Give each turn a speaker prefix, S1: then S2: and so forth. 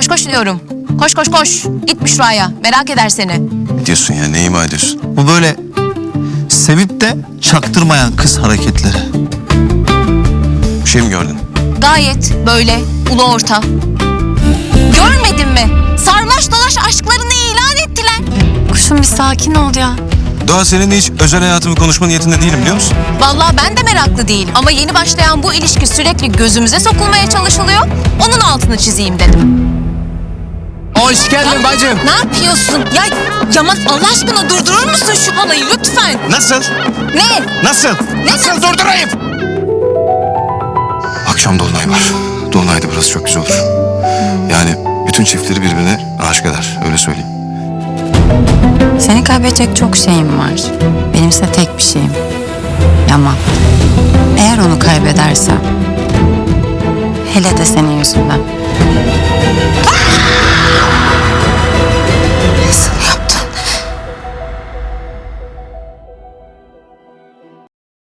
S1: Koş koş diyorum. Koş koş koş. Git Büşra'ya. Merak eder seni.
S2: Ne diyorsun ya? Ne ima ediyorsun?
S3: Bu böyle sevip de çaktırmayan kız hareketleri.
S2: Bir şey mi gördün?
S1: Gayet böyle ulu orta. Görmedin mi? Sarmaş dolaş aşklarını ilan ettiler.
S4: Kuşum bir sakin ol ya.
S2: Doğa, seninle hiç özel hayatımı konuşma niyetinde değilim, biliyor musun?
S1: Vallahi ben de meraklı değilim. Ama yeni başlayan bu ilişki sürekli gözümüze sokulmaya çalışılıyor. Onun altını çizeyim dedim.
S5: Hoş geldin bacım.
S1: Ne yapıyorsun? Ya Yaman, Allah aşkına durdurur musun şu halayı lütfen?
S2: Nasıl?
S1: Ne?
S2: Nasıl?
S1: Nasıl
S2: durdurayım? Akşam dolunay var. Dolunayda burası çok güzel olur. Yani bütün çiftleri birbirine aşık eder, öyle söyleyeyim.
S4: Seni kaybedecek çok şeyim var. Benimse tek bir şeyim. Yaman. Eğer onu kaybedersem, hele de senin yüzünden.